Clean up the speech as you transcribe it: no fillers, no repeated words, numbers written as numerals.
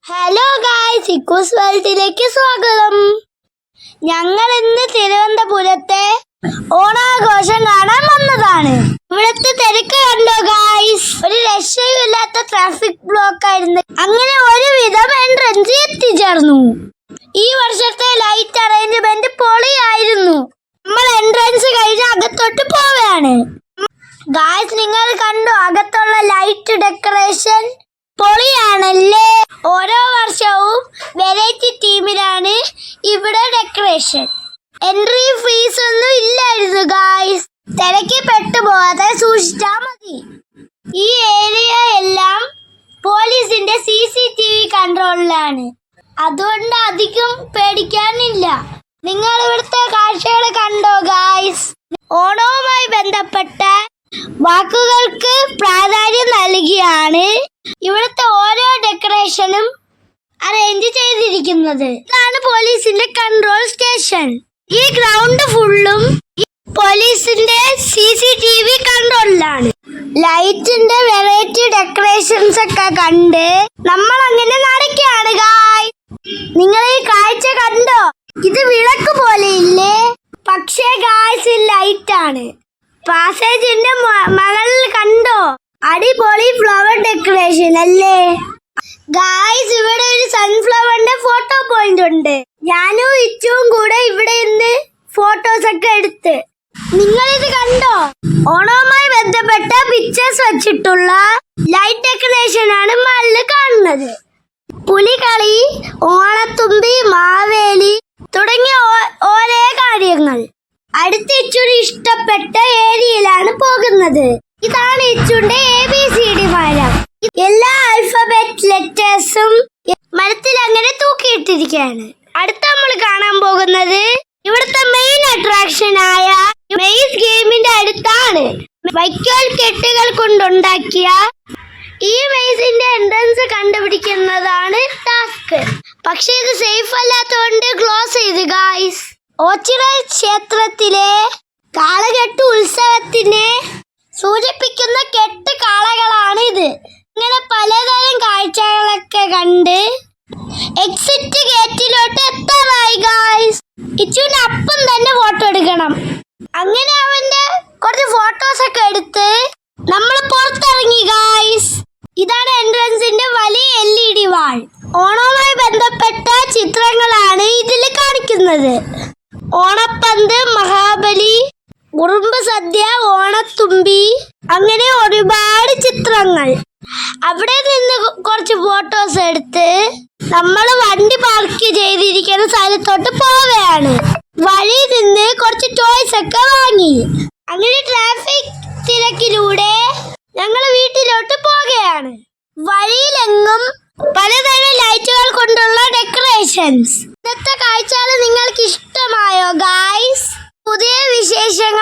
Hello guys, ഇക്കൂസ് വേൾഡിലേക്ക് സ്വാഗതം. ഞങ്ങൾ ഇന്ന് തിരുവനന്തപുരത്തെ ഓണാഘോഷം കാണാൻ വന്നതാണ്. ഇവിടുത്തെ തിരക്ക് കണ്ടോ ഗായ്സ്? ഒരു രക്ഷയില്ലാത്ത ട്രാഫിക് ബ്ലോക്ക് ആയിരുന്നു. അങ്ങനെ ഒരുവിധം എൻട്രൻസ് എത്തിച്ചേർന്നു. ഈ വർഷത്തെ ലൈറ്റ് അറേഞ്ച്മെന്റ് പൊളിയായിരുന്നു. നമ്മൾ എൻട്രൻസ് കഴിഞ്ഞ് അകത്തോട്ട് പോവുകയാണ്. ഗായ്സ്, നിങ്ങൾ കണ്ടോ അകത്തുള്ള ലൈറ്റ് ഡെക്കറേഷൻ? പൊളിയാണല്ലേ. ഓരോ വർഷവും വെറൈറ്റി ടീമിലാണ് ഇവിടെ ഡെക്കറേഷൻ. എൻട്രി ഫീസ് ഒന്നും ഇല്ലായിരുന്നു ഗായ്സ്. തിരക്കി പെട്ടുപോകാതെ സൂക്ഷിച്ചാൽ മതി. ഈ ഏരിയ എല്ലാം പോലീസിന്റെ CCTV കൺട്രോളിലാണ്. അതുകൊണ്ട് അധികം പേടിക്കാനില്ല. നിങ്ങൾ ഇവിടുത്തെ കാഴ്ചകൾ കണ്ടോ ഗായ്സ്? ഓണവുമായി ബന്ധപ്പെട്ട വാക്കുകൾക്ക് പ്രാധാന്യം നൽകിയാണ് ഇവിടുത്തെ ഓരോ ഡെക്കറേഷനും അറേഞ്ച് ചെയ്തിരിക്കുന്നത്. ഇതാണ് പോലീസിന്റെ കൺട്രോൾ സ്റ്റേഷൻ. ഈ ഗ്രൗണ്ട് ഫുള്ളും പോലീസിന്റെ CCTV കൺട്രോളിലാണ്. ലൈറ്റിന്റെ വെറൈറ്റി ഡെക്കറേഷൻസ് ഒക്കെ കണ്ട് നമ്മൾ അങ്ങനെ നടക്കുകയാണ് ഗായ്. നിങ്ങൾ ഈ കാഴ്ച കണ്ടോ? ഇത് വിളക്ക് പോലെ ഇല്ലേ? പക്ഷേ ഗായ്സ്, ലൈറ്റ് ആണ്. പാസേജിന്റെ മകളിൽ കണ്ടോ? അടിപൊളി ഫ്ലവർ ഡെക്കറേഷൻ അല്ലേ ഗായ്സ്? ഇവിടെ ഒരു സൺഫ്ലവറിന്റെ ഫോട്ടോ പോയിന്റ് ഉണ്ട്. ഞാനും ഇച്ചുവും കൂടെ ഇവിടെ നിന്ന് ഫോട്ടോസ് ഒക്കെ എടുത്ത്. നിങ്ങൾ ഇത് കണ്ടോ? ഓണവുമായി ബന്ധപ്പെട്ട പിക്ചേഴ്സ് വെച്ചിട്ടുള്ള ലൈറ്റ് ഡെക്കറേഷൻ ആണ് മകളിൽ കാണുന്നത്. പുലികളി, ഓണത്തുമ്പി, മാവേലി തുടങ്ങിയ ഓരോ കാര്യങ്ങൾ. അടുത്ത ഇച്ചുവിന് ഇഷ്ടപ്പെട്ട ഏരിയയിലാണ് പോകുന്നത്. ഇതാണ് ഇച്ചുവിന്റെ ABCD മരം. എല്ലാ ആൽഫബറ്റ് ലെറ്റേഴ്സും മരത്തിൽ അങ്ങനെ തൂക്കിയിട്ടിരിക്കുകയാണ്. അടുത്ത നമ്മൾ കാണാൻ പോകുന്നത് ഇവിടുത്തെ മെയിൻ അട്രാക്ഷൻ ആയ മെയ്സ് ഗെയിമിന്റെ അടുത്താണ്. വൈക്കോൽ കെട്ടുകൾ കൊണ്ടുണ്ടാക്കിയ ഈ മെയ്സിന്റെ എൻട്രൻസ് കണ്ടുപിടിക്കുന്നതാണ് ടാസ്ക്. പക്ഷെ ഇത് സേഫ് അല്ലാത്തതുകൊണ്ട് ക്ലോസ് ചെയ്ത് ഗായ്സ്. ഓച്ചിറ ക്ഷേത്രത്തിലെ കാളകെട്ട് ഉത്സവത്തിനെ സൂചിപ്പിക്കുന്ന കെട്ട് കാളകളാണ് ഇത്. ഇങ്ങനെ പലതരം കാഴ്ചകളൊക്കെ കണ്ട് എക്സിറ്റ് ഗേറ്റിലോട്ട് എത്താറായി ഗായ്സ്. ഇച്ചുവിന് അപ്പം തന്നെ ഫോട്ടോ എടുക്കണം. അങ്ങനെ അവന്റെ കുറച്ച് ഫോട്ടോസ് ഒക്കെ എടുത്ത് നമ്മൾ പുറത്തിറങ്ങി ഗായ്സ്. ഇതാണ് എൻട്രൻസിന്റെ വലിയ LED വാൾ. ഓണവുമായി ബന്ധപ്പെട്ട ചിത്രങ്ങളാണ് ഇതിൽ കാണിക്കുന്നത്. ഓണപ്പന്ത്, മഹാബലി, ഉറുമ്പ് സദ്യ, ഓണത്തുമ്പി, അങ്ങനെ ഒരുപാട് ചിത്രങ്ങൾ. അവിടെ നിന്ന് കുറച്ച് ഫോട്ടോസ് എടുത്ത് നമ്മൾ വണ്ടി പാർക്ക് ചെയ്തിരിക്കുന്ന സ്ഥലത്തോട്ട് പോവുകയാണ്. വഴി നിന്ന് കുറച്ച് ടോയ്സ് ഒക്കെ വാങ്ങി. അങ്ങനെ ട്രാഫിക് തിരക്കിലൂടെ ഞങ്ങൾ വീട്ടിലോട്ട് പോവുകയാണ്. വഴിയിലെങ്ങും പലതരം ലൈറ്റുകൾ കൊണ്ടുള്ള ഡെക്കറേഷൻസ്. ഇന്നത്തെ കാഴ്ചകൾ നിങ്ങൾക്ക് ഇഷ്ടമായോ ഗായ്സ്? പുതിയ വിശേഷങ്ങൾ